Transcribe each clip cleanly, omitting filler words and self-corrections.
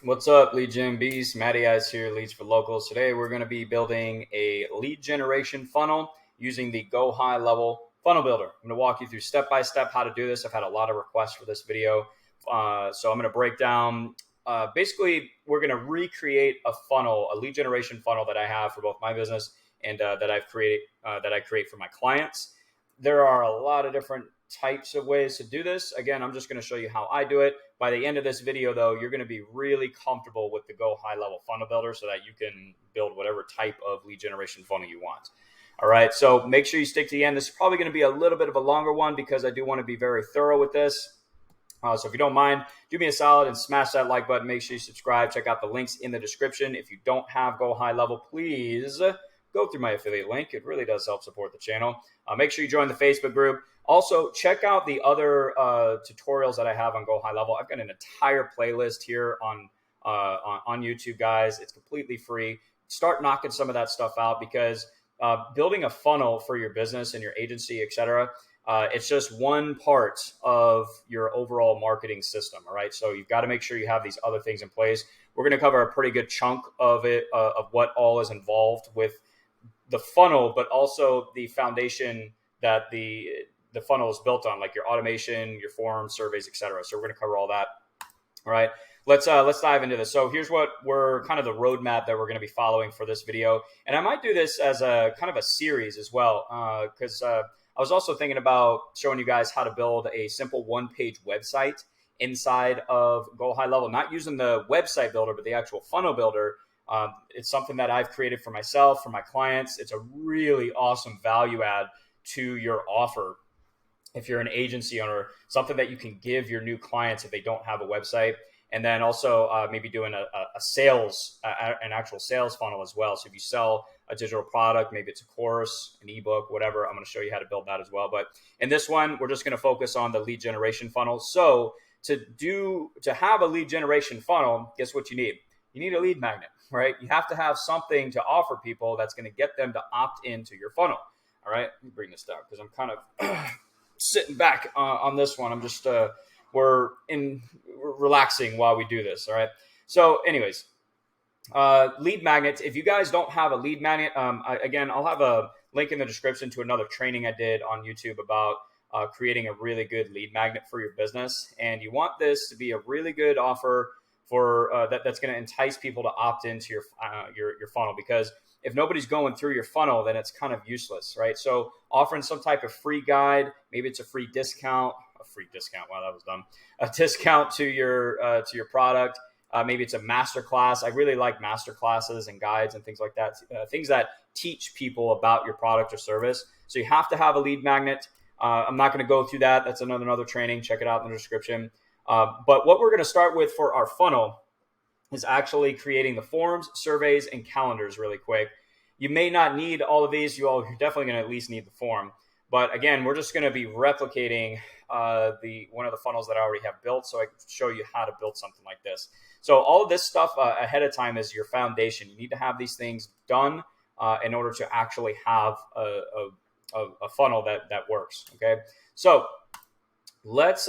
What's up, Lead Gen Beast? Matty Eyes here, Leads for Locals. Today we're going to be building a lead generation funnel using the GoHighLevel funnel builder. I'm going to walk you through step-by-step how to do this. I've had a lot of requests for this video. So I'm going to break down, basically we're going to recreate a funnel, a lead generation funnel that I have for both my business and that I create for my clients. There are a lot of different types of ways to do this. Again, I'm just going to show you how I do it. By the end of this video, though, you're going to be really comfortable with the GoHighLevel funnel builder so that you can build whatever type of lead generation funnel you want. All right, so make sure you stick to the end. This is probably going to be a little bit of a longer one because I do want to be very thorough with this. So if you don't mind, do me a solid and smash that like button. Make sure you subscribe. Check out the links in the description. If you don't have GoHighLevel, please go through my affiliate link. It really does help support the channel. Make sure you join the Facebook group. Also, check out the other tutorials that I have on GoHighLevel. I've got an entire playlist here on YouTube, guys. It's completely free. Start knocking some of that stuff out because building a funnel for your business and your agency, etc., it's just one part of your overall marketing system, all right? So you've got to make sure you have these other things in place. We're going to cover a pretty good chunk of it, of what all is involved with the funnel, but also the foundation that the funnel is built on, like your automation, your forms, surveys, etc. So we're going to cover all that. All right, let's dive into this. So here's what we're kind of the roadmap that we're going to be following for this video, and I might do this as a kind of a series as well, because I was also thinking about showing you guys how to build a simple one-page website inside of GoHighLevel, not using the website builder, but the actual funnel builder. It's something that I've created for myself, for my clients. It's a really awesome value add to your offer. If you're an agency owner, something that you can give your new clients if they don't have a website, and then also maybe doing a sales, an actual sales funnel as well. So if you sell a digital product, maybe it's a course, an ebook, whatever, I'm going to show you how to build that as well. But in this one, we're just going to focus on the lead generation funnel. So to have a lead generation funnel, guess what you need? You need a lead magnet, right? You have to have something to offer people that's going to get them to opt into your funnel. All right, let me bring this down because I'm kind of sitting back on this one. I'm just we're relaxing while we do this. All right. So, anyways, lead magnets. If you guys don't have a lead magnet, again, I'll have a link in the description to another training I did on YouTube about creating a really good lead magnet for your business. And you want this to be a really good offer for that's going to entice people to opt into your funnel, because if nobody's going through your funnel, then it's kind of useless, right? So offering some type of free guide, maybe it's a free discount. Wow, that was dumb. A discount to your product. Maybe it's a masterclass. I really like masterclasses and guides and things like that. Things that teach people about your product or service. So you have to have a lead magnet. I'm not going to go through that. That's another training. Check it out in the description. But what we're going to start with for our funnel is actually creating the forms, surveys, and calendars really quick. You may not need all of these. You're definitely going to at least need the form. But again, we're just going to be replicating one of the funnels that I already have built, so I can show you how to build something like this. So all of this stuff ahead of time is your foundation. You need to have these things done in order to actually have a funnel that works. Okay, so let's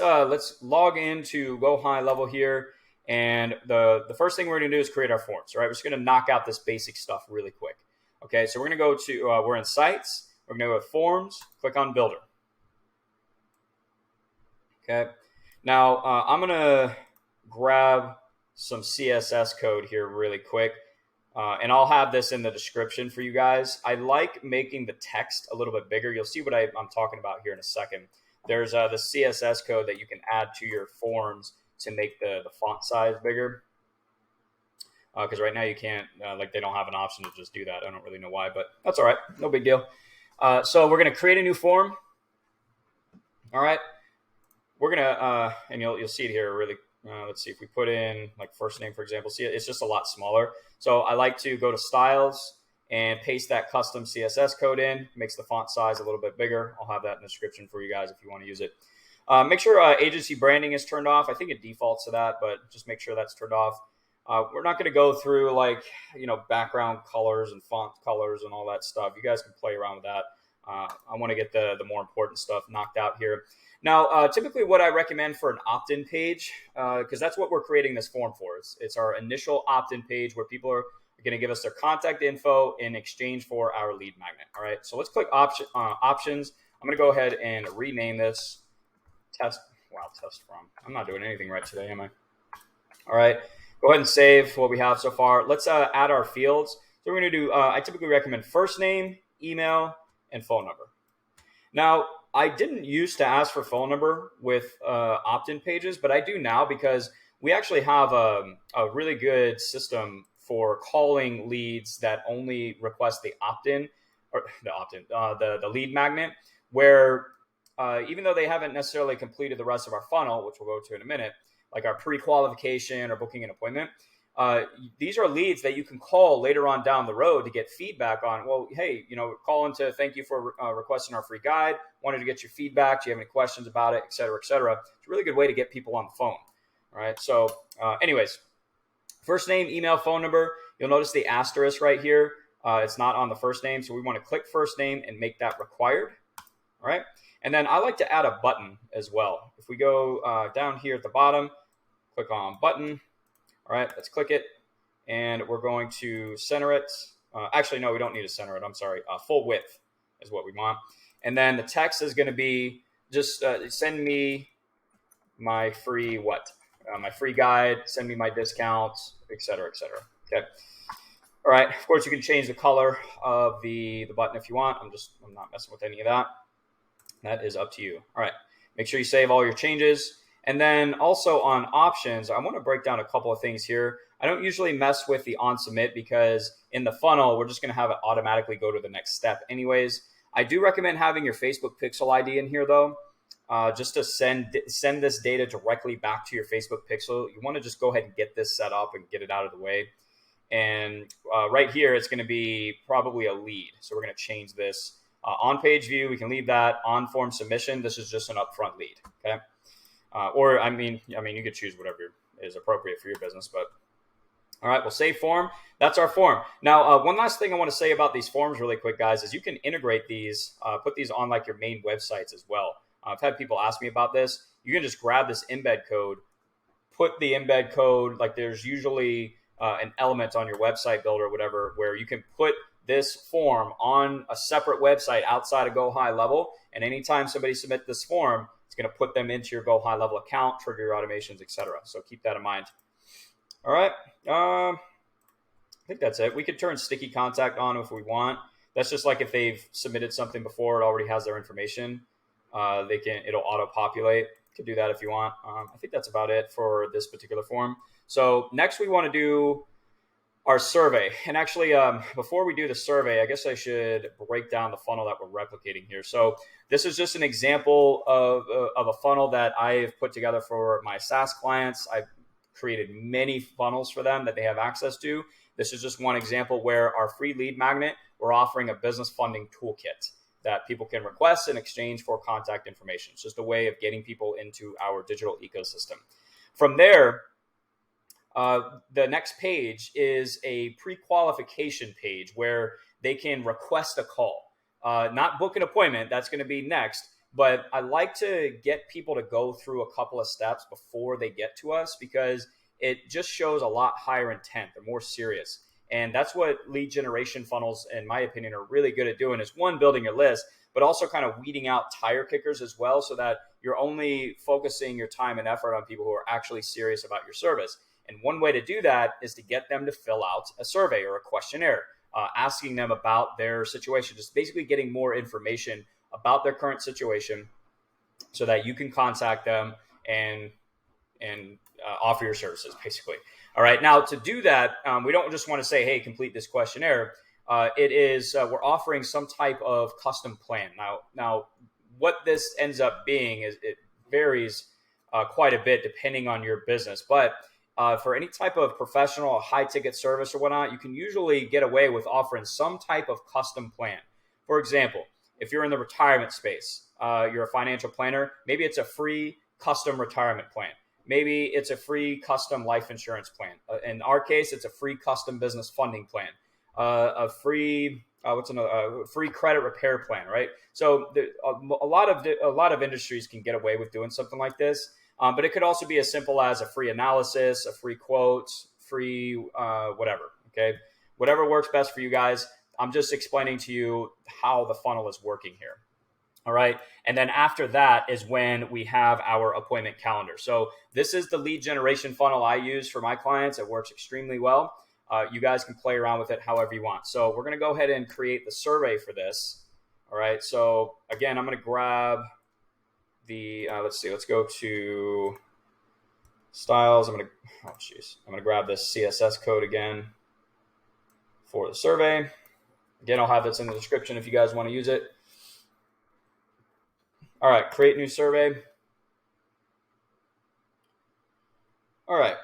log into GoHighLevel here. And the first thing we're going to do is create our forms, right? We're just going to knock out this basic stuff really quick. Okay, so we're going to go to, we're in Sites. We're going to go with Forms, click on Builder. Okay, now I'm going to grab some CSS code here really quick. And I'll have this in the description for you guys. I like making the text a little bit bigger. You'll see what I'm talking about here in a second. There's the CSS code that you can add to your forms to make the font size bigger, because right now you can't, they don't have an option to just do that. I don't really know why, but that's all right. No big deal. So we're going to create a new form. All right. We're going to, and you'll see it here really. Let's see if we put in like first name, for example. See, it's just a lot smaller. So I like to go to styles and paste that custom CSS code in. Makes the font size a little bit bigger. I'll have that in the description for you guys if you want to use it. Make sure agency branding is turned off. I think it defaults to that, but just make sure that's turned off. We're not going to go through background colors and font colors and all that stuff. You guys can play around with that. I want to get the more important stuff knocked out here. Now, typically what I recommend for an opt-in page, because that's what we're creating this form for. It's our initial opt-in page where people are going to give us their contact info in exchange for our lead magnet. All right, so let's click options. I'm going to go ahead and rename this test. Wow, test from. I'm not doing anything right today, am I? All right, go ahead and save what we have so far. Let's add our fields. So we're going to do, I typically recommend first name, email, and phone number. Now, I didn't used to ask for phone number with opt-in pages, but I do now because we actually have a really good system for calling leads that only request the opt-in or the lead magnet, where even though they haven't necessarily completed the rest of our funnel, which we'll go to in a minute, like our pre-qualification or booking an appointment, these are leads that you can call later on down the road to get feedback on. Well, hey, calling to thank you for requesting our free guide. Wanted to get your feedback. Do you have any questions about it, et cetera, et cetera. It's a really good way to get people on the phone. All right. So anyways, first name, email, phone number. You'll notice the asterisk right here. It's not on the first name. So we want to click first name and make that required. All right. And then I like to add a button as well. If we go down here at the bottom, click on button. All right, let's click it, and we're going to center it. Actually, no, we don't need to center it. I'm sorry. Full width is what we want. And then the text is going to be just send me my free my free guide, send me my discounts, et cetera, et cetera. Okay. All right. Of course, you can change the color of the button if you want. I'm not messing with any of that. That is up to you. All right. Make sure you save all your changes. And then also on options, I want to break down a couple of things here. I don't usually mess with the on submit because in the funnel, we're just going to have it automatically go to the next step anyways. I do recommend having your Facebook Pixel ID in here though, just to send this data directly back to your Facebook Pixel. You want to just go ahead and get this set up and get it out of the way. And right here, it's going to be probably a lead. So we're going to change this on page view. We can leave that on form submission. This is just an upfront lead. Okay. Or I mean, you could choose whatever is appropriate for your business, but all right, we'll save form. That's our form. Now, one last thing I want to say about these forms really quick, guys, is you can integrate these, put these on like your main websites as well. I've had people ask me about this. You can just grab this embed code, put the embed code, like there's usually an element on your website builder or whatever, where you can put this form on a separate website outside of GoHighLevel. And anytime somebody submits this form, it's going to put them into your GoHighLevel account, trigger your automations, etc. So keep that in mind. All right. I think that's it. We could turn sticky contact on if we want. That's just like if they've submitted something before, it already has their information. It'll auto-populate. You can do that if you want. I think that's about it for this particular form. So next we want to do our survey. And actually, before we do the survey, I guess I should break down the funnel that we're replicating here. So this is just an example of a funnel that I've put together for my SaaS clients. I've created many funnels for them that they have access to. This is just one example where our free lead magnet, we're offering a business funding toolkit that people can request in exchange for contact information. It's just a way of getting people into our digital ecosystem. From there, the next page is a pre-qualification page where they can request a call, not book an appointment. That's going to be next. But I like to get people to go through a couple of steps before they get to us because it just shows a lot higher intent. They're more serious. And that's what lead generation funnels, in my opinion, are really good at doing is one, building your list, but also kind of weeding out tire kickers as well so that you're only focusing your time and effort on people who are actually serious about your service. And one way to do that is to get them to fill out a survey or a questionnaire, asking them about their situation, just basically getting more information about their current situation so that you can contact them and offer your services, basically. All right. Now, to do that, we don't just want to say, hey, complete this questionnaire. We're offering some type of custom plan. Now, what this ends up being is it varies quite a bit depending on your business. But for any type of professional, high ticket service or whatnot, you can usually get away with offering some type of custom plan. For example, if you're in the retirement space, you're a financial planner, maybe it's a free custom retirement plan. Maybe it's a free custom life insurance plan. In our case, it's a free custom business funding plan, a free what's another free credit repair plan, right? So a lot of industries can get away with doing something like this, but it could also be as simple as a free analysis, a free quote, free whatever. Okay, whatever works best for you guys. I'm just explaining to you how the funnel is working here. All right. And then after that is when we have our appointment calendar. So this is the lead generation funnel I use for my clients. It works extremely well. You guys can play around with it however you want. So we're going to go ahead and create the survey for this. All right. So again, I'm going to grab the, let's go to styles. I'm going to grab this CSS code again for the survey. Again, I'll have this in the description if you guys want to use it. All right, create new survey. All right,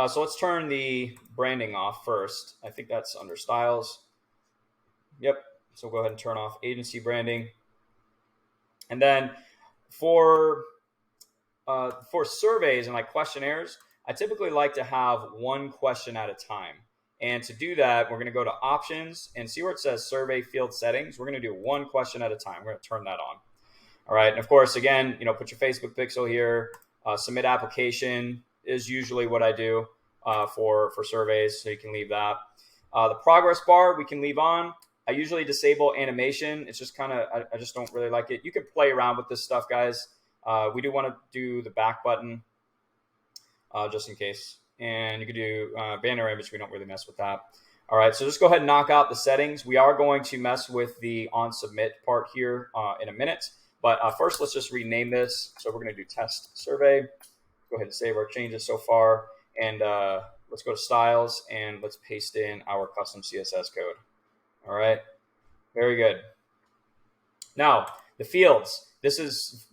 so let's turn the branding off first. I think that's under styles. Yep, so go ahead and turn off agency branding. And then for surveys and like questionnaires, I typically like to have one question at a time. And to do that, we're going to go to options and see where it says survey field settings. We're going to do one question at a time. We're going to turn that on. All right. And of course, again, put your Facebook pixel here. Submit application is usually what I do for surveys. So you can leave that. The progress bar we can leave on. I usually disable animation. It's just I just don't really like it. You can play around with this stuff, guys. We do want to do the back button just in case. And you could do banner image. We don't really mess with that. All right, so just go ahead and knock out the settings. We are going to mess with the on submit part here in a minute. But first, let's just rename this. So we're going to do test survey. Go ahead and save our changes so far. And let's go to styles and let's paste in our custom CSS code. All right, very good. Now, the fields. This is,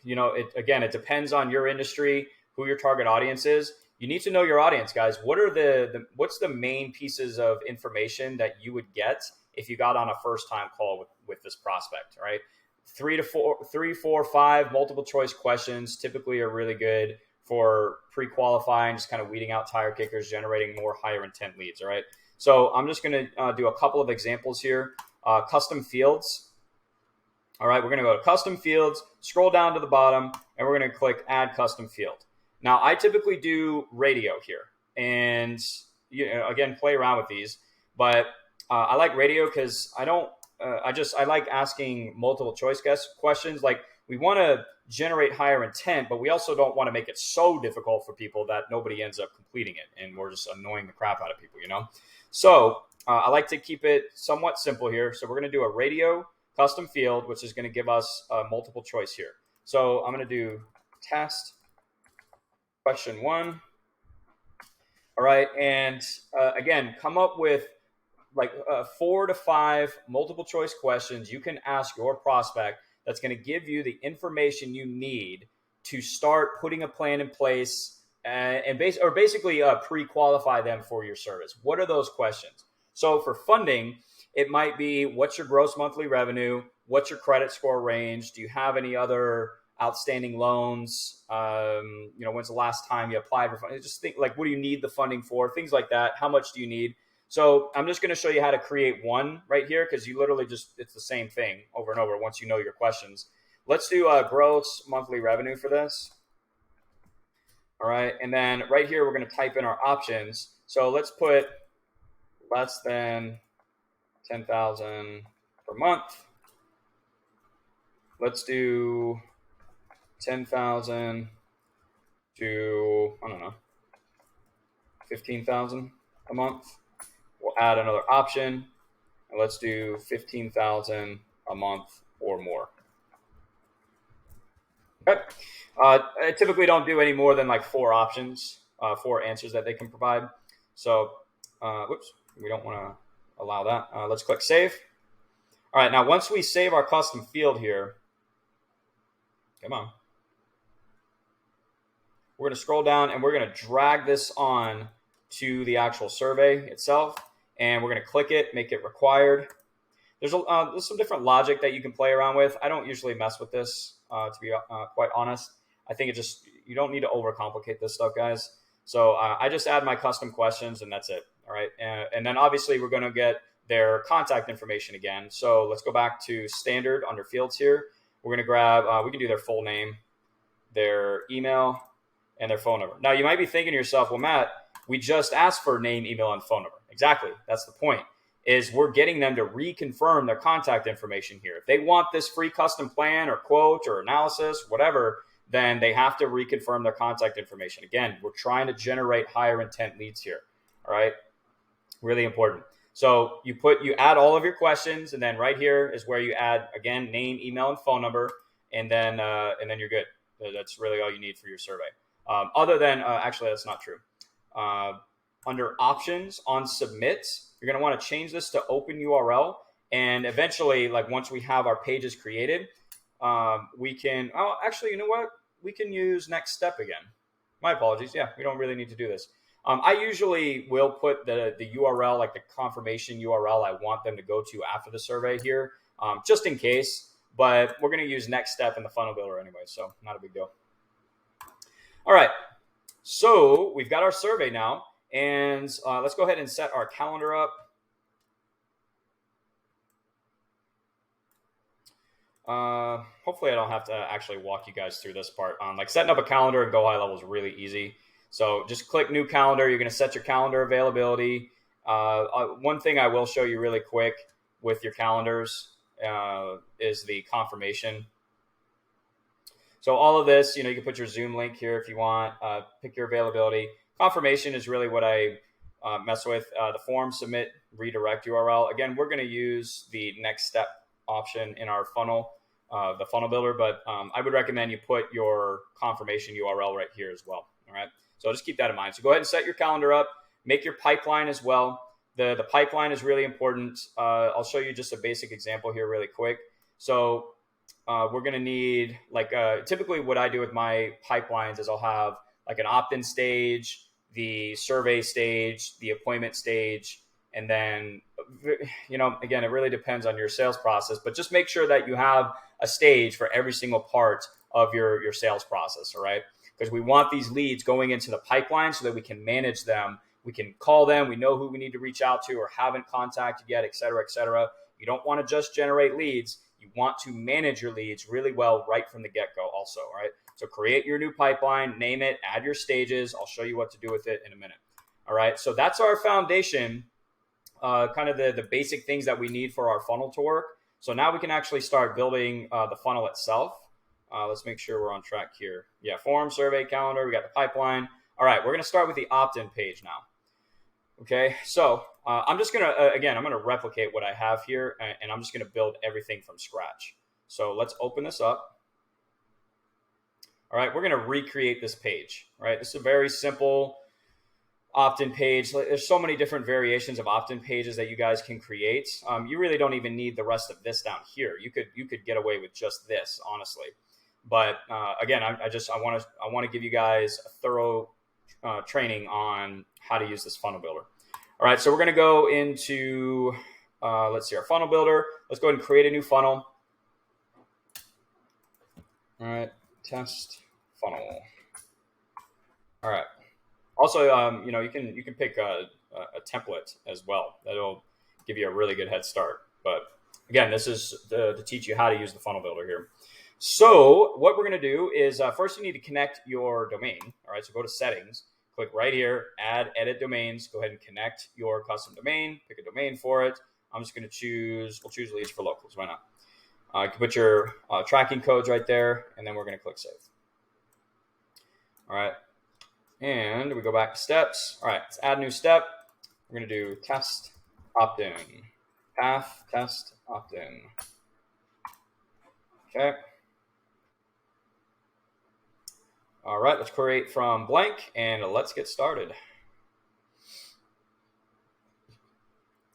it depends on your industry, who your target audience is. You need to know your audience, guys. What's the main pieces of information that you would get if you got on a first-time call with this prospect, right? 3, 4, 5 multiple choice questions typically are really good for pre-qualifying, just kind of weeding out tire kickers, generating more higher intent leads, all right? So I'm just going to do a couple of examples here. Custom fields. All right, we're going to go to custom fields, scroll down to the bottom, and we're going to click add custom field. Now, I typically do radio here, and again, play around with these. But I like radio because I like asking multiple choice questions. Like, we want to generate higher intent, but we also don't want to make it so difficult for people that nobody ends up completing it, and we're just annoying the crap out of people, So I like to keep it somewhat simple here. So we're going to do a radio custom field, which is going to give us a multiple choice here. So I'm going to do test. Question 1. All right. And again, come up with like 4 to 5 multiple choice questions you can ask your prospect that's going to give you the information you need to start putting a plan in place and basically pre-qualify them for your service. What are those questions? So for funding, it might be, what's your gross monthly revenue? What's your credit score range? Do you have any other outstanding loans? When's the last time you applied for funding? Just think, like, what do you need the funding for? Things like that. How much do you need? So I'm just going to show you how to create one right here, because you literally it's the same thing over and over once you know your questions. Let's do gross monthly revenue for this. All right. And then right here, we're going to type in our options. So let's put less than 10,000 per month. Let's do 10,000 to, 15,000 a month. We'll add another option, and let's do 15,000 a month or more. Okay. I typically don't do any more than like 4 options, 4 answers that they can provide. So, whoops, we don't want to allow that. Let's click save. All right, now once we save our custom field here, come on. We're going to scroll down and we're going to drag this on to the actual survey itself. And we're going to click it, make it required. There's some different logic that you can play around with. I don't usually mess with this, to be quite honest. I think you don't need to overcomplicate this stuff, guys. So I just add my custom questions and that's it. All right. And then obviously we're going to get their contact information again. So let's go back to standard under fields here. We're going to grab, we can do their full name, their email, and their phone number. Now, you might be thinking to yourself, well, Matt, we just asked for name, email, and phone number. Exactly. That's the point, is we're getting them to reconfirm their contact information here. If they want this free custom plan or quote or analysis, whatever, then they have to reconfirm their contact information. Again, we're trying to generate higher intent leads here. All right. Really important. So you add all of your questions, and then right here is where you add, again, name, email, and phone number, and then you're good. That's really all you need for your survey. Other than, actually, that's not true. Under options on submit, you're going to want to change this to open URL. And eventually, like once we have our pages created, we can, oh, actually, you know what? We can use next step again. My apologies. Yeah, we don't really need to do this. I usually will put the URL, like the confirmation URL I want them to go to after the survey here, just in case. But we're going to use next step in the funnel builder anyway, so not a big deal. All right, so we've got our survey now, and let's go ahead and set our calendar up. Hopefully I don't have to actually walk you guys through this part. Like setting up a calendar in GoHighLevel is really easy. So just click new calendar. You're going to set your calendar availability. One thing I will show you really quick with your calendars is the confirmation. So all of this, you can put your Zoom link here if you want, pick your availability. Confirmation is really what I mess with. The form, submit, redirect URL. Again, we're going to use the next step option in our funnel, the funnel builder, but I would recommend you put your confirmation URL right here as well. All right. So just keep that in mind. So go ahead and set your calendar up, make your pipeline as well. The pipeline is really important. I'll show you just a basic example here really quick. So we're going to need typically what I do with my pipelines is I'll have like an opt-in stage, the survey stage, the appointment stage, and then, again, it really depends on your sales process, but just make sure that you have a stage for every single part of your sales process. All right. Because we want these leads going into the pipeline so that we can manage them. We can call them. We know who we need to reach out to or haven't contacted yet, et cetera, et cetera. You don't want to just generate leads. You want to manage your leads really well right from the get-go also, right? So create your new pipeline, name it, add your stages. I'll show you what to do with it in a minute. All right, so that's our foundation, kind of the basic things that we need for our funnel to work. So now we can actually start building the funnel itself. Let's make sure we're on track here. Yeah, form, survey, calendar, we got the pipeline. All right, we're going to start with the opt-in page now. Okay, so I'm just going to, again, I'm going to replicate what I have here, and I'm just going to build everything from scratch. So let's open this up. All right, we're going to recreate this page, right? This is a very simple opt-in page. There's so many different variations of opt-in pages that you guys can create. You really don't even need the rest of this down here. You could get away with just this, honestly. But again, I want to give you guys a thorough training on how to use this funnel builder. All right, so we're going to go into, let's see, our funnel builder. Let's go ahead and create a new funnel. All right, test funnel. All right. Also, you can pick a template as well. That'll give you a really good head start. But again, this is to teach you how to use the funnel builder here. So what we're going to do is first you need to connect your domain. All right, so go to settings, click right here, add edit domains. Go ahead and connect your custom domain. Pick a domain for it. I'm just going to we'll choose leads for locals. Why not? You can put your tracking codes right there, and then we're going to click save. All right. And we go back to steps. All right, let's add a new step. We're going to do test opt-in. Path test opt-in. Okay. All right, let's create from blank and let's get started.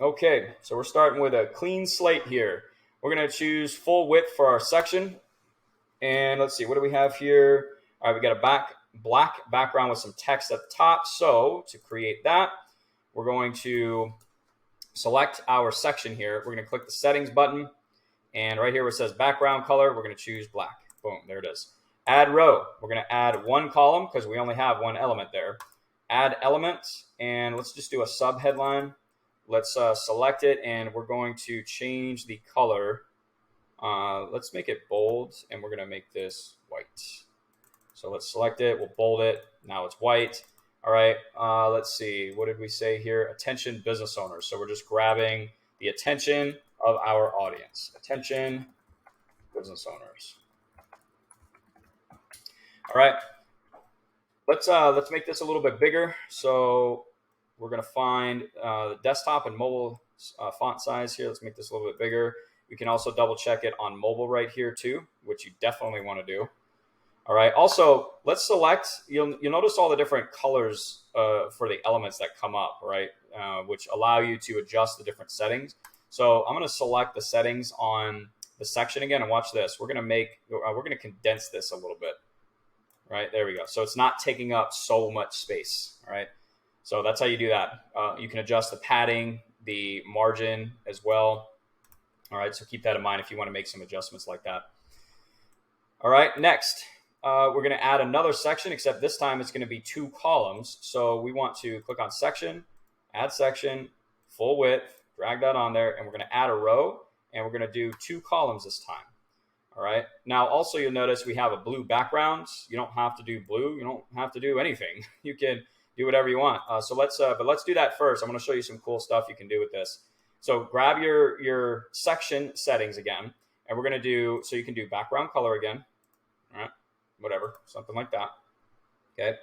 Okay, so we're starting with a clean slate here. We're going to choose full width for our section. And let's see, what do we have here? All right, we got a black background with some text at the top. So to create that, we're going to select our section here. We're going to click the settings button. And right here where it says background color, we're going to choose black. Boom, there it is. Add row. We're going to add one column because we only have one element there. Add elements, and let's just do a sub headline. let's select it, and we're going to change the color. Let's make it bold, and we're going to make this white. So let's select it. We'll bold it. Now it's white. All right. Let's see. What did we say here? Attention business owners. So we're just grabbing the attention of our audience. Attention business owners. All right. Let's make this a little bit bigger. So we're going to find the desktop and mobile font size here. Let's make this a little bit bigger. We can also double check it on mobile right here too, which you definitely want to do. All right. Also, let's select. You'll notice all the different colors for the elements that come up, right? Which allow you to adjust the different settings. So I'm going to select the settings on the section again, and watch this. We're going to condense this a little bit. Right, there we go. So it's not taking up so much space. All right. So that's how you do that. You can adjust the padding, the margin as well. All right. So keep that in mind if you want to make some adjustments like that. All right. Next, we're going to add another section, except this time it's going to be 2 columns. So we want to click on section, add section, full width, drag that on there, and we're going to add a row, and we're going to do 2 columns this time. All right. Now, also, you'll notice we have a blue background. You don't have to do blue. You don't have to do anything. You can do whatever you want. But let's do that first. I'm going to show you some cool stuff you can do with this. So grab your section settings again, and we're going to do, so you can do background color again. All right. Whatever, something like that. Okay.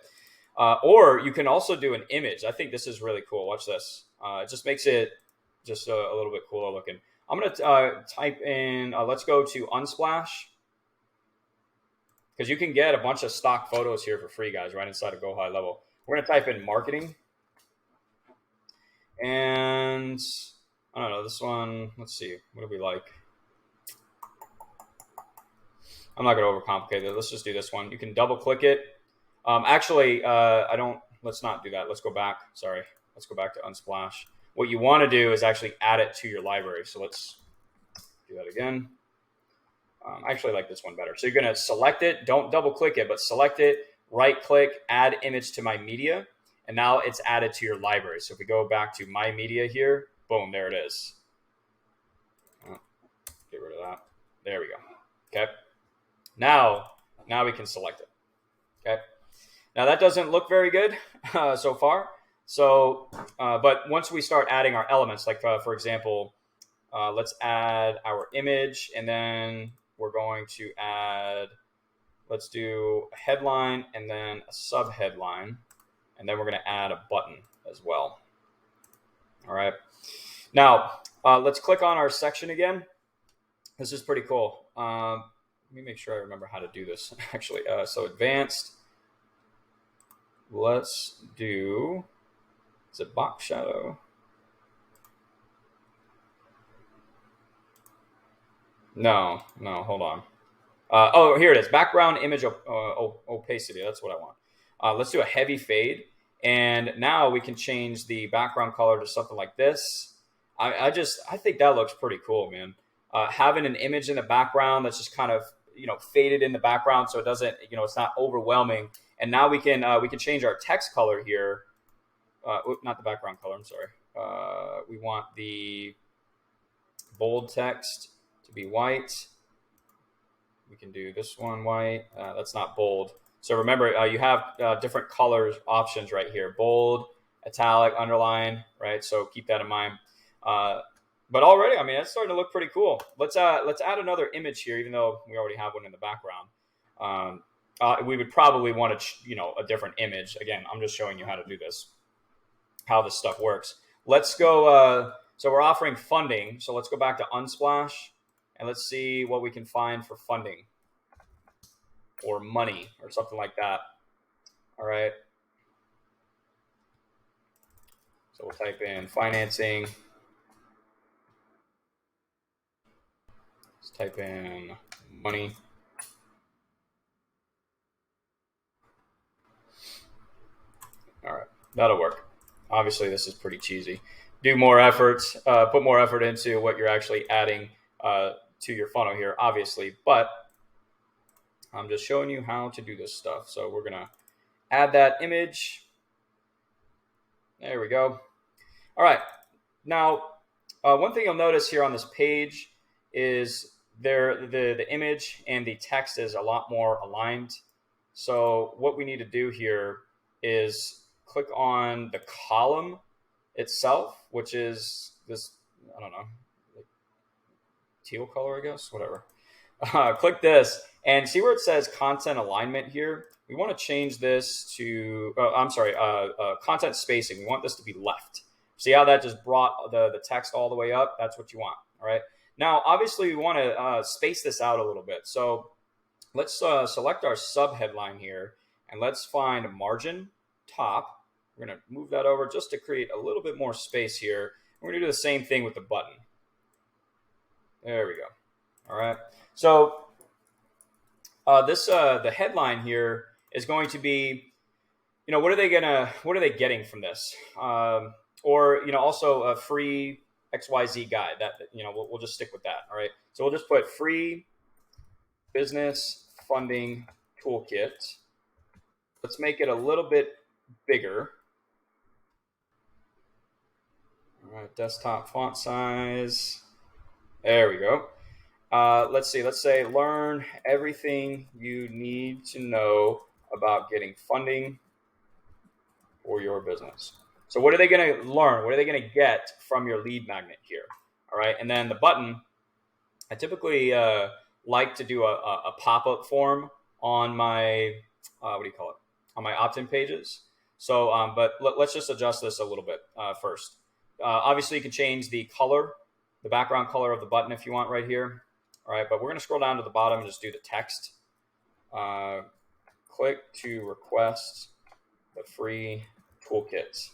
Or you can also do an image. I think this is really cool. Watch this. It just makes it just a little bit cooler looking. I'm going to type in, let's go to Unsplash, because you can get a bunch of stock photos here for free, guys, right inside of GoHighLevel. We're going to type in marketing. And I don't know, this one, let's see, what do we like? I'm not going to overcomplicate it. Let's just do this one. You can double click it. Let's not do that. Let's go back. Sorry. Let's go back to Unsplash. What you want to do is actually add it to your library. So let's do that again. I actually like this one better. So you're going to select it. Don't double click it, but select it, right click, add image to my media. And now it's added to your library. So if we go back to my media here, boom, there it is. Get rid of that. There we go. Okay. Now we can select it. Okay. Now that doesn't look very good so far. So, but once we start adding our elements, like for example, let's add our image, and then we're going to add, let's do a headline and then a sub headline, and then we're going to add a button as well. All right. Now, let's click on our section again. This is pretty cool. Let me make sure I remember how to do this actually. So advanced, let's do, is it box shadow? No, hold on. Oh, here it is. Background image opacity. That's what I want. Let's do a heavy fade. And now we can change the background color to something like this. I think that looks pretty cool, man. Having an image in the background that's just kind of, faded in the background, so it doesn't, it's not overwhelming. And now we can change our text color here. Not the background color, I'm sorry. We want the bold text to be white. We can do this one white. That's not bold. So remember, you have different colors options right here: bold, italic, underline. Right. So keep that in mind. But already, I mean, it's starting to look pretty cool. Let's add another image here, even though we already have one in the background. We would probably want a different image. Again, I'm just showing you how to do this, how this stuff works. Let's go. So we're offering funding. So let's go back to Unsplash, and let's see what we can find for funding or money or something like that. All right. So we'll type in financing. Let's type in money. All right, that'll work. Obviously, this is pretty cheesy. Do more effort, put more effort into what you're actually adding to your funnel here, obviously. But I'm just showing you how to do this stuff. So we're going to add that image. There we go. All right. Now, one thing you'll notice here on this page is the image and the text is a lot more aligned. So what we need to do here is click on the column itself, which is this, I don't know, like teal color, I guess, whatever. Click this and see where it says content alignment here. We want to change this to, content spacing. We want this to be left. See how that just brought the text all the way up? That's what you want, all right? Now, obviously, we want to space this out a little bit. So let's select our sub headline here, and let's find margin top. We're going to move that over just to create a little bit more space here. We're going to do the same thing with the button. There we go. All right. So the headline here is going to be, what are they getting from this? Or also a free XYZ guide. That we'll just stick with that. All right. So we'll just put free business funding toolkit. Let's make it a little bit bigger. All right, desktop font size. There we go. Let's see. Let's say learn everything you need to know about getting funding for your business. So what are they going to learn? What are they going to get from your lead magnet here? All right. And then the button, I typically like to do a pop-up form on my, on my opt-in pages. So, but let's just adjust this a little bit first. Obviously, you can change the color, the background color of the button if you want right here. All right, but we're going to scroll down to the bottom and just do the text. Click to request the free toolkit.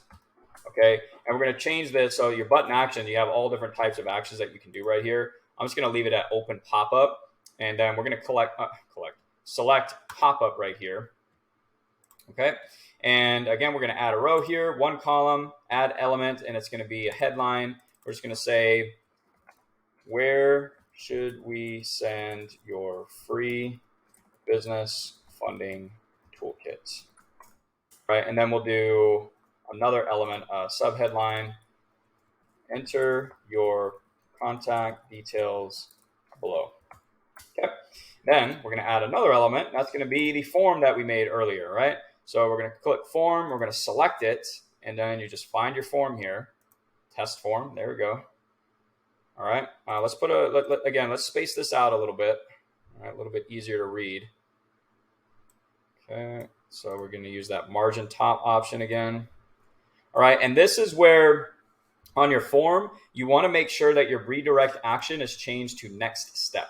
Okay, and we're going to change this. So your button action, you have all different types of actions that you can do right here. I'm just going to leave it at open pop-up, and then we're going to select pop-up right here. Okay, and again, we're going to add a row here, one column, add element, and it's going to be a headline. We're just going to say, where should we send your free business funding toolkit? Right, and then we'll do another element, subheadline, enter your contact details below. Okay, then we're going to add another element. That's going to be the form that we made earlier, right? So we're going to click form, we're going to select it, and then you just find your form here, test form, there we go. All right, let's put let's space this out a little bit, all right, a little bit easier to read. Okay, so we're going to use that margin top option again. All right, and this is where on your form, you want to make sure that your redirect action is changed to next step.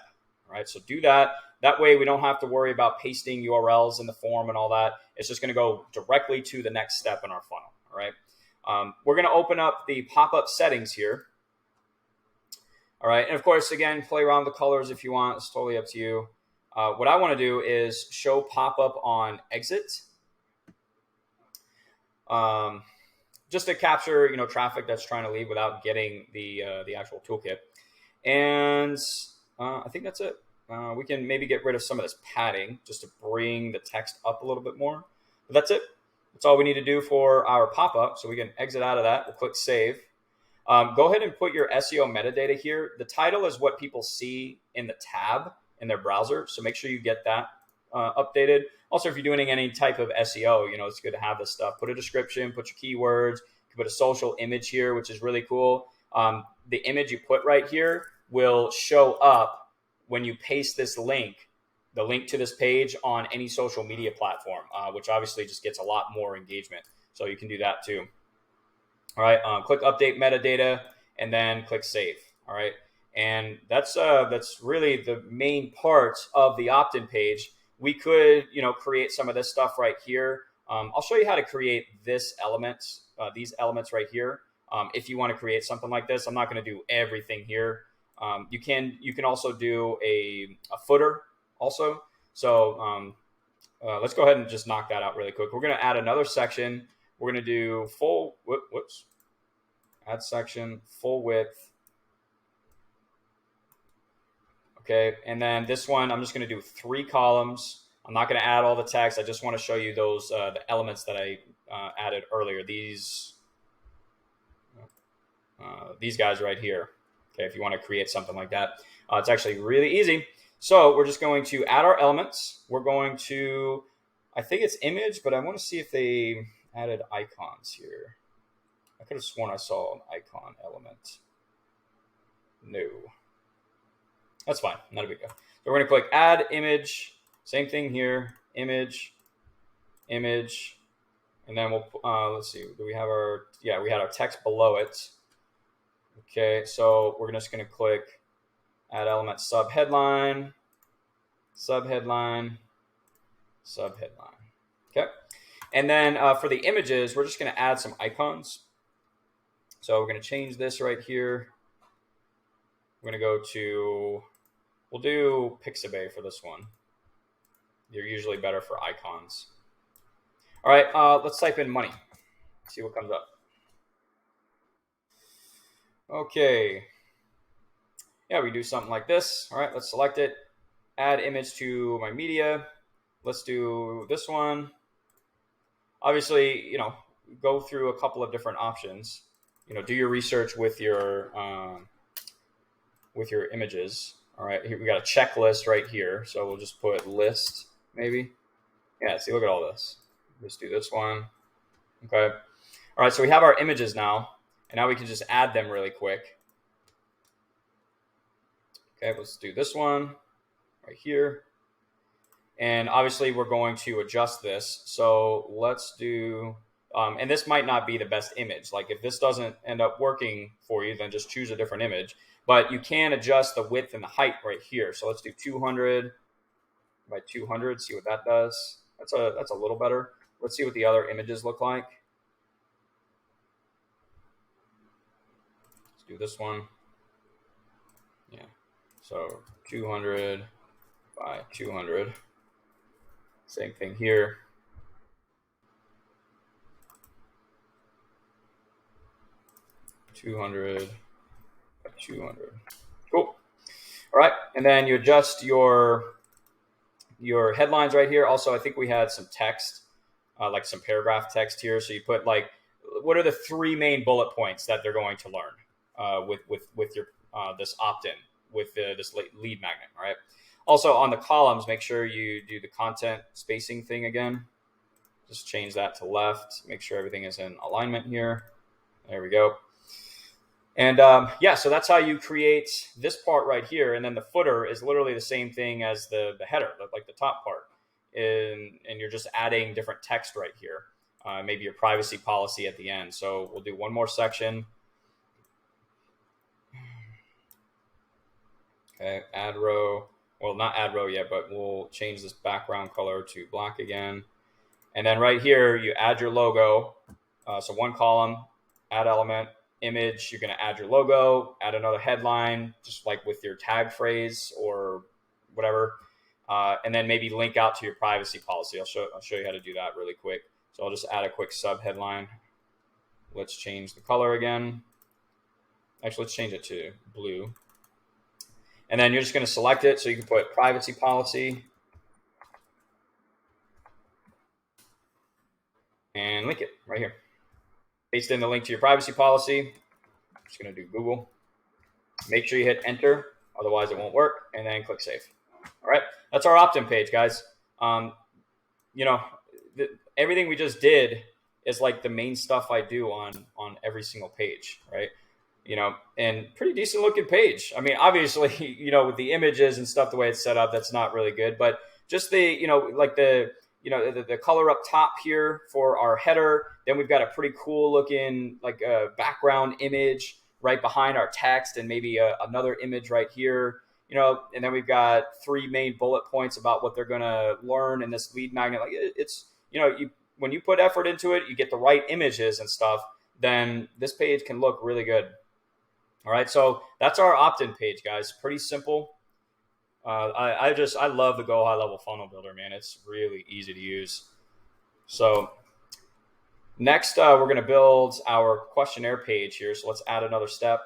All right, so do that. That way we don't have to worry about pasting URLs in the form and all that. It's just going to go directly to the next step in our funnel. All right, we're going to open up the pop-up settings here. All right, and of course, again, play around with the colors if you want. It's totally up to you. What I want to do is show pop-up on exit. Just to capture, traffic that's trying to leave without getting the actual toolkit. And I think that's it. We can maybe get rid of some of this padding just to bring the text up a little bit more. But that's it. That's all we need to do for our pop-up. So we can exit out of that. We'll click save. Go ahead and put your SEO metadata here. The title is what people see in the tab in their browser. So make sure you get that updated. Also, if you're doing any type of SEO, it's good to have this stuff. Put a description, put your keywords. You can put a social image here, which is really cool. The image you put right here will show up when you paste this link, the link to this page on any social media platform, which obviously just gets a lot more engagement. So you can do that too. All right, click update metadata and then click save. All right, and that's really the main part of the opt-in page. We could, create some of this stuff right here. I'll show you how to create these elements right here. If you want to create something like this, I'm not going to do everything here. You can also do a footer also. So let's go ahead and just knock that out really quick. We're going to add another section. We're going to do add section, full width. Okay, and then this one, I'm just going to do 3 columns. I'm not going to add all the text. I just want to show you those the elements that I added earlier. These these guys right here. Okay, if you want to create something like that, it's actually really easy. So we're just going to add our elements. We're going to, I think it's image, but I want to see if they added icons here. I could have sworn I saw an icon element. No. That's fine, not a big deal. So we're going to click add image. Same thing here, image, image. And then we'll, let's see, do we have our, yeah, we had our text below it. Okay, so we're just going to click add element subheadline, subheadline, subheadline. Okay, and then for the images, we're just going to add some icons. So we're going to change this right here. We're going to go to, we'll do Pixabay for this one. They're usually better for icons. All right, let's type in money, see what comes up. Okay. Yeah, we do something like this. All right, let's select it. Add image to my media. Let's do this one. Obviously, go through a couple of different options. Do your research with your images. All right, here we got a checklist right here. So we'll just put list maybe. Yeah, see, look at all this. Let's do this one. Okay. All right, so we have our images now, and now we can just add them really quick. Okay, let's do this one right here. And obviously we're going to adjust this. So let's do, and this might not be the best image. Like if this doesn't end up working for you, then just choose a different image. But you can adjust the width and the height right here. So let's do 200 by 200, see what that does. That's a little better. Let's see what the other images look like. Let's do this one. Yeah. So 200 by 200. Same thing here. $200 by 200. Cool. All right, and then you adjust your headlines right here. Also, I think we had some text, like some paragraph text here. So you put like, what are the 3 main bullet points that they're going to learn with your this opt-in with this lead magnet. All right. Also on the columns, make sure you do the content spacing thing again. Just change that to left. Make sure everything is in alignment here. There we go. And yeah, so that's how you create this part right here. And then the footer is literally the same thing as the header, like the top part. And you're just adding different text right here. Maybe your privacy policy at the end. So we'll do one more section. Okay, add row. Well, not add row yet, but we'll change this background color to black again. And then right here, you add your logo. So one column, add element, image, you're going to add your logo, add another headline, just like with your tag phrase or whatever. And then maybe link out to your privacy policy. I'll show you how to do that really quick. So I'll just add a quick sub headline. Let's change the color again. Actually, let's change it to blue. And then you're just going to select it. So you can put privacy policy and link it right here. Paste in the link to your privacy policy. I'm just going to do Google. Make sure you hit enter, otherwise it won't work, and then click save. All right, that's our opt-in page, guys. Everything we just did is like the main stuff I do on every single page, right? And pretty decent looking page. I mean, obviously, with the images and stuff, the way it's set up, that's not really good. But just the color up top here for our header. Then we've got a pretty cool looking like a background image right behind our text, and maybe another image right here. And then we've got 3 main bullet points about what they're going to learn in this lead magnet. Like it's when you put effort into it, you get the right images and stuff. Then this page can look really good. All right, so that's our opt-in page, guys. Pretty simple. I love the GoHighLevel funnel builder, man. It's really easy to use. So next, we're going to build our questionnaire page here. So let's add another step.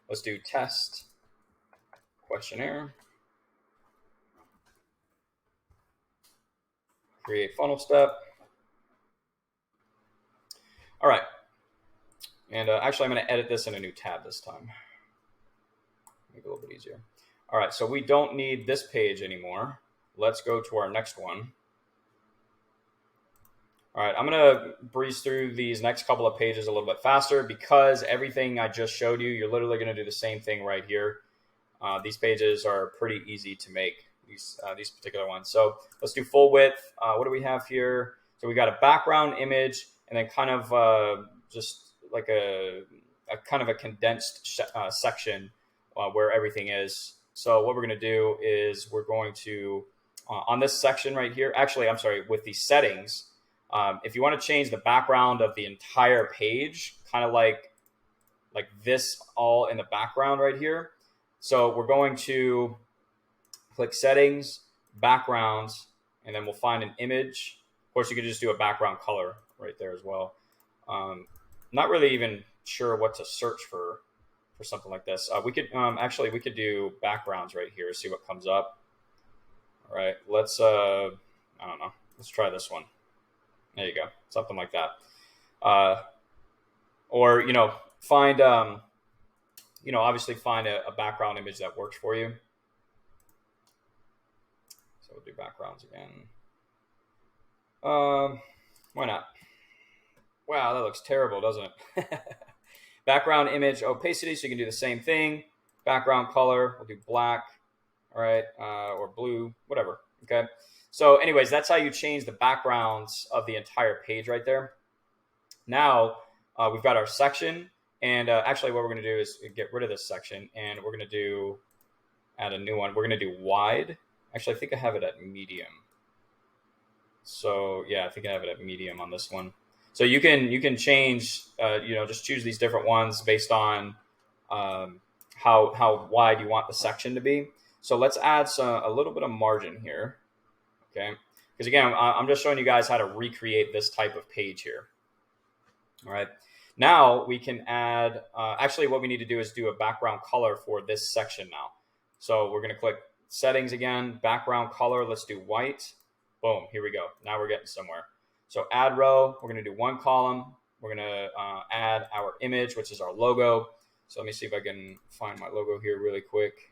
Let's do test questionnaire. Create funnel step. All right. And actually, I'm going to edit this in a new tab this time. Make it a little bit easier. All right, so we don't need this page anymore. Let's go to our next one. All right, I'm going to breeze through these next couple of pages a little bit faster because everything I just showed you, you're literally going to do the same thing right here. These pages are pretty easy to make, these particular ones. So let's do full width. What do we have here? So we got a background image and then kind of just like a kind of a condensed section where everything is. So what we're going to do is we're going to, on this section right here, actually, I'm sorry, with the settings, if you want to change the background of the entire page, kind of like this all in the background right here. So we're going to click settings, backgrounds, and then we'll find an image. Of course, you could just do a background color right there as well. Not really even sure what to search for something like this. We could actually, we could do backgrounds right here, see what comes up. All right, let's, I don't know, let's try this one. There you go, something like that. Or, you know, find, you know, obviously find a background image that works for you. So we'll do backgrounds again. Why not? Wow, that looks terrible, doesn't it? Background image opacity, so you can do the same thing. Background color, we'll do black, all right, or blue, whatever, okay? So anyways, that's how you change the backgrounds of the entire page right there. Now, we've got our section, and actually what we're going to do is get rid of this section, and we're going to add a new one. We're going to do wide. Actually, I think I have it at medium. So yeah, I think I have it at medium on this one. So you can change, you know, just choose these different ones based on how wide you want the section to be. So let's add a little bit of margin here, okay? Because again, I'm just showing you guys how to recreate this type of page here. All right. Now we can add, actually what we need to do is do a background color for this section now. So we're going to click settings again, background color. Let's do white. Boom. Here we go. Now we're getting somewhere. So add row, we're going to do one column. We're going to add our image, which is our logo. So let me see if I can find my logo here really quick.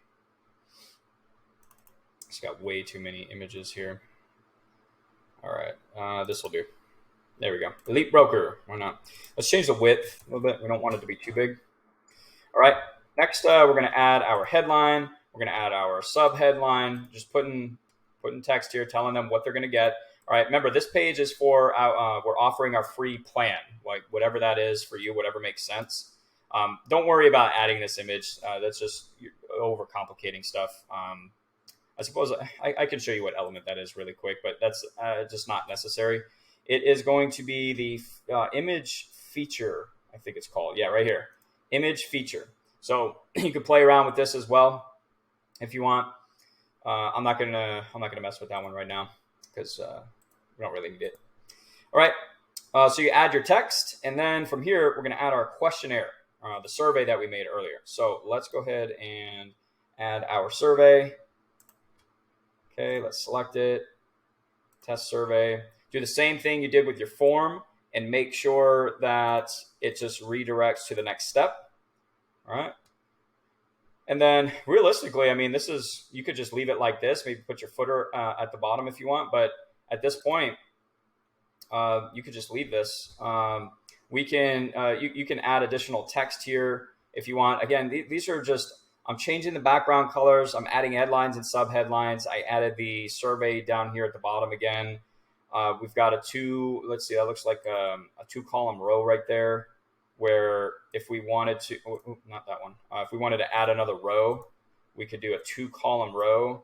It's got way too many images here. All right. This will do. There we go. Elite broker. Why not? Let's change the width a little bit. We don't want it to be too big. All right. Next, we're going to add our headline. We're going to add our sub headline. Just putting text here, telling them what they're going to get. All right. Remember, this page is for we're offering our free plan, like whatever that is for you, whatever makes sense. Don't worry about adding this image. That's just overcomplicating stuff. I suppose I can show you what element that is really quick, but that's just not necessary. It is going to be the image feature, I think it's called. Yeah, right here, image feature. So you can play around with this as well if you want. I'm not gonna mess with that one right now because we don't really need it. All right, so you add your text, and then from here we're gonna add our questionnaire, the survey that we made earlier. So let's go ahead and add our survey. Okay, let's select it. Test survey. Do the same thing you did with your form and make sure that it just redirects to the next step. All right. And then realistically, I mean, this is, you could just leave it like this, maybe put your footer at the bottom if you want. But at this point, you could just leave this. We can, you can add additional text here if you want. Again, these are just, I'm changing the background colors. I'm adding headlines and sub headlines. I added the survey down here at the bottom again. We've got let's see, that looks like a 2-column row right there, where if we wanted to, not that one, if we wanted to add another row, we could do a 2-column row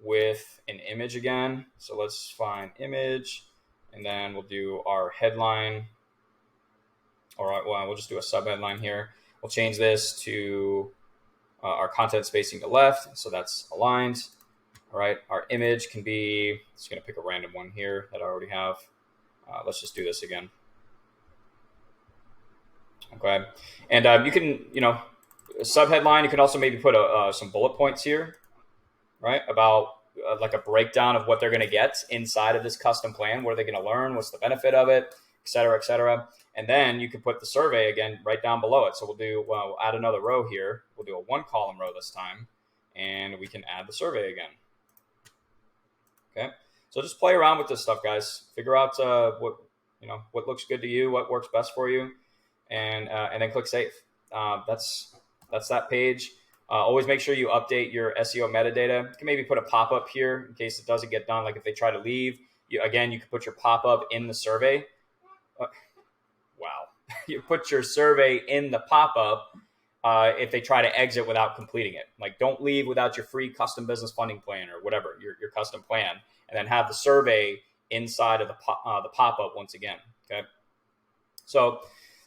with an image again. So let's find image, and then we'll do our headline. All right, well, we'll just do a sub headline here. We'll change this to our content spacing to left, so that's aligned. All right, our image can be, it's going to pick a random one here that I already have. Let's just do this again. Okay, and you can, you know, sub headline, you can also maybe put some bullet points here, right, about like a breakdown of what they're going to get inside of this custom plan. What are they going to learn? What's the benefit of it, et cetera, et cetera. And then you can put the survey again right down below it. So we'll add another row here. We'll do a 1-column row this time, and we can add the survey again. Okay. So just play around with this stuff, guys. Figure out what looks good to you, what works best for you, and then click save. That's that page. Always make sure you update your SEO metadata. You can maybe put a pop-up here in case it doesn't get done. Like if they try to leave, you can put your pop-up in the survey. Wow. You put your survey in the pop-up if they try to exit without completing it. Like don't leave without your free custom business funding plan or whatever, your custom plan, and then have the survey inside of the pop-up once again. Okay. So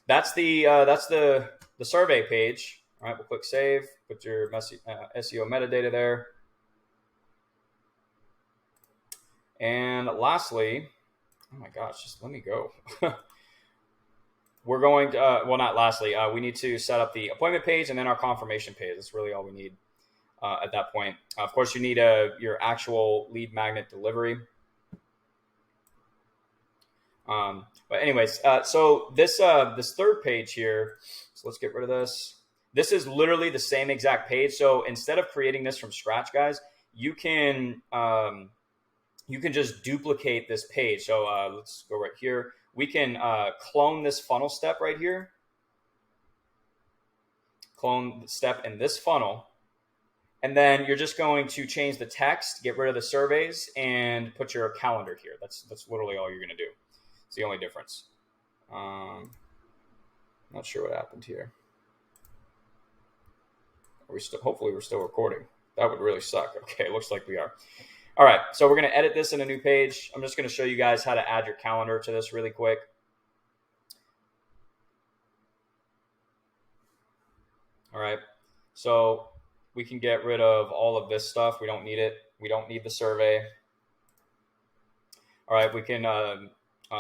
that's the survey page. All right, we'll click save, put your SEO metadata there. And lastly, oh my gosh, just let me go. We're going to, not lastly, we need to set up the appointment page and then our confirmation page. That's really all we need at that point. Of course, you need your actual lead magnet delivery. But anyways, so this third page here, so let's get rid of this. This is literally the same exact page. So instead of creating this from scratch, guys, you can just duplicate this page. So let's go right here. We can clone this funnel step right here. Clone the step in this funnel. And then you're just going to change the text, get rid of the surveys, and put your calendar here. That's literally all you're going to do. It's the only difference. Not sure what happened here. Hopefully we're still recording. That would really suck. Okay, it looks like we are. All right, so we're going to edit this in a new page. I'm just going to show you guys how to add your calendar to this really quick. All right, so we can get rid of all of this stuff. We don't need it. We don't need the survey. All right, we can,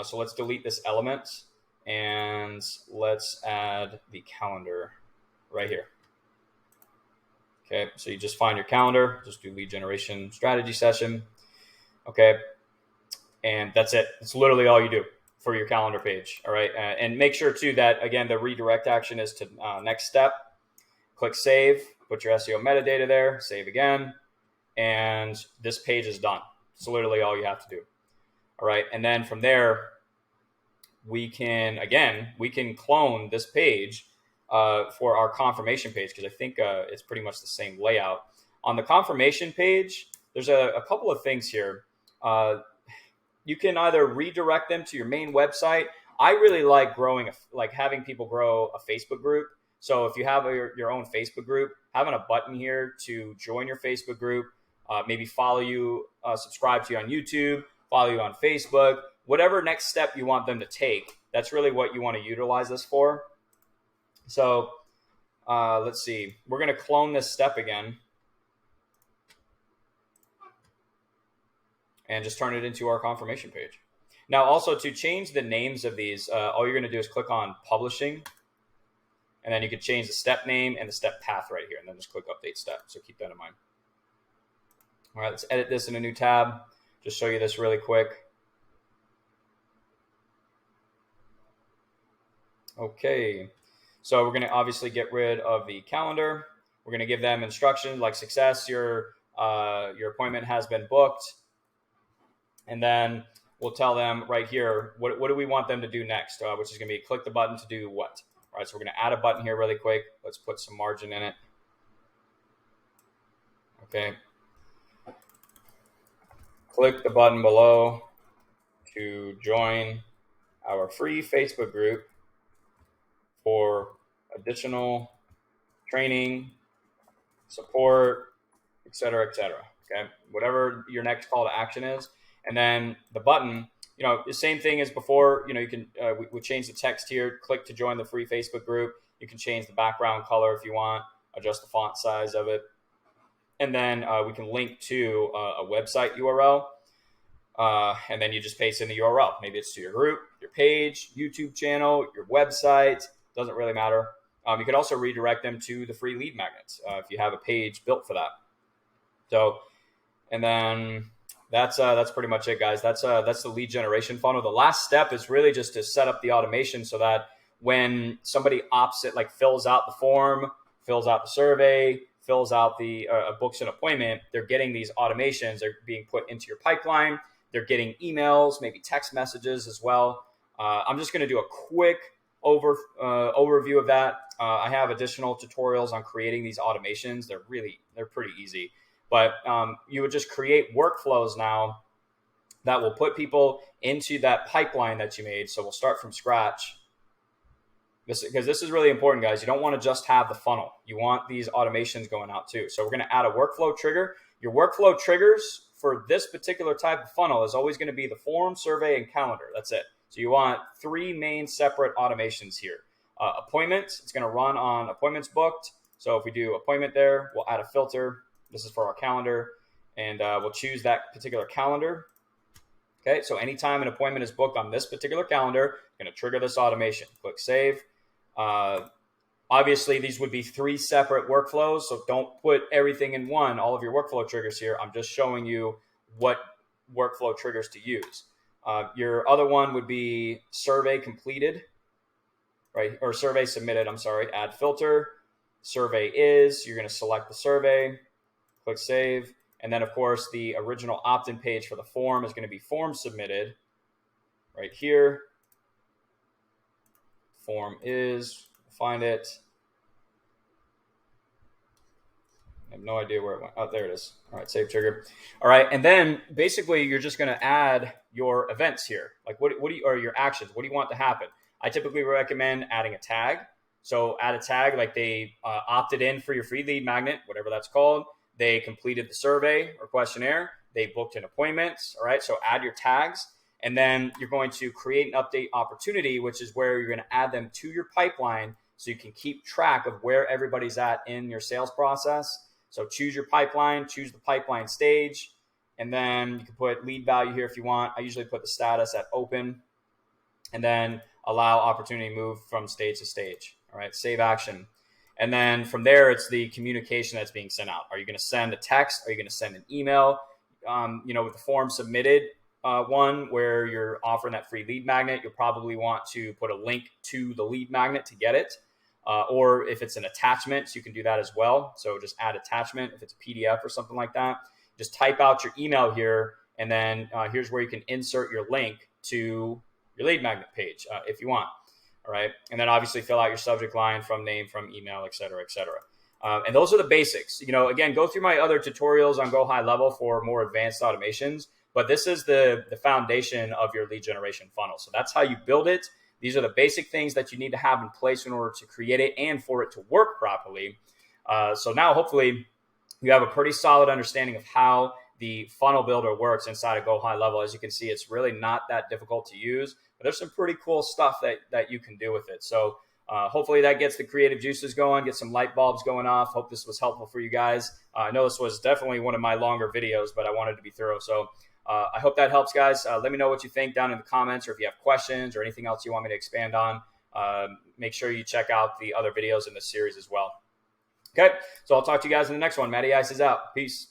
so let's delete this element and let's add the calendar right here. Okay, so you just find your calendar, just do lead generation strategy session. Okay, and that's it. It's literally all you do for your calendar page. All right, and make sure too that, again, the redirect action is to next step. Click save, put your SEO metadata there, save again, and this page is done. It's literally all you have to do. All right, and then from there, we can clone this page for our confirmation page, because I think it's pretty much the same layout. On the confirmation page, there's a couple of things here. You can either redirect them to your main website. I really like having people grow a Facebook group. So if you have your own Facebook group, having a button here to join your Facebook group, maybe follow you, subscribe to you on YouTube, follow you on Facebook, whatever next step you want them to take, that's really what you want to utilize this for. So let's see, we're going to clone this step again and just turn it into our confirmation page. Now also, to change the names of these, all you're going to do is click on publishing, and then you can change the step name and the step path right here, and then just click update step. So keep that in mind. All right, let's edit this in a new tab. Just show you this really quick. Okay. So we're going to obviously get rid of the calendar. We're going to give them instructions like success, your appointment has been booked. And then we'll tell them right here, what do we want them to do next, which is going to be click the button to do what. All right, so we're going to add a button here really quick. Let's put some margin in it. Okay. Click the button below to join our free Facebook group for additional training, support, etc., etc. Okay, whatever your next call to action is, and then the button, the same thing as before. You can we change the text here. Click to join the free Facebook group. You can change the background color if you want, adjust the font size of it, and then we can link to a website URL, and then you just paste in the URL. Maybe it's to your group, your page, YouTube channel, your website. Doesn't really matter. You could also redirect them to the free lead magnets if you have a page built for that. So, and then That's pretty much it, guys. That's the lead generation funnel. The last step is really just to set up the automation so that when somebody opts it, like fills out the form, fills out the survey, fills out the books an appointment, they're getting these automations. They're being put into your pipeline. They're getting emails, maybe text messages as well. I'm just going to do a quick overview of that. I have additional tutorials on creating these automations. They're pretty easy. But you would just create workflows now that will put people into that pipeline that you made. So we'll start from scratch. Because this is really important, guys. You don't want to just have the funnel. You want these automations going out too. So we're going to add a workflow trigger. Your workflow triggers for this particular type of funnel is always going to be the form, survey, and calendar. That's it. So you want 3 main separate automations here. Appointments, it's going to run on appointments booked. So if we do appointment there, we'll add a filter. This is for our calendar. And we'll choose that particular calendar. Okay, so anytime an appointment is booked on this particular calendar, I'm going to trigger this automation. Click save. Obviously, these would be 3 separate workflows, so don't put everything in one, all of your workflow triggers here. I'm just showing you what workflow triggers to use. Your other one would be survey completed, right? Or survey submitted, I'm sorry. Add filter. Survey is, you're going to select the survey, click save. And then, of course, the original opt-in page for the form is going to be form submitted right here. Form is, find it. I have no idea where it went. Oh, there it is. All right, save trigger. All right, and then basically you're just going to add your events here. Like what do you, or your actions? What do you want to happen? I typically recommend adding a tag. So add a tag like they opted in for your free lead magnet, whatever that's called. They completed the survey or questionnaire. They booked an appointment. All right, so add your tags. And then you're going to create an update opportunity, which is where you're going to add them to your pipeline so you can keep track of where everybody's at in your sales process. So choose your pipeline, choose the pipeline stage, and then you can put lead value here if you want. I usually put the status at open, and then allow opportunity to move from stage to stage. All right, save action. And then from there, it's the communication that's being sent out. Are you going to send a text? Are you going to send an email? With the form submitted, one where you're offering that free lead magnet, you'll probably want to put a link to the lead magnet to get it. Or if it's an attachment, so you can do that as well. So just add attachment if it's a PDF or something like that. Just type out your email here, and then here's where you can insert your link to your lead magnet page if you want. All right, and then obviously fill out your subject line from name, from email, et cetera, et cetera. And those are the basics. Again, go through my other tutorials on GoHighLevel for more advanced automations. But this is the foundation of your lead generation funnel. So that's how you build it. These are the basic things that you need to have in place in order to create it and for it to work properly. So now hopefully you have a pretty solid understanding of how the funnel builder works inside of GoHighLevel. As you can see, it's really not that difficult to use, but there's some pretty cool stuff that you can do with it. So hopefully that gets the creative juices going, get some light bulbs going off. Hope this was helpful for you guys. I know this was definitely one of my longer videos, but I wanted to be thorough. So I hope that helps, guys. Let me know what you think down in the comments, or if you have questions or anything else you want me to expand on. Make sure you check out the other videos in this series as well. Okay, so I'll talk to you guys in the next one. Matty Ice is out. Peace.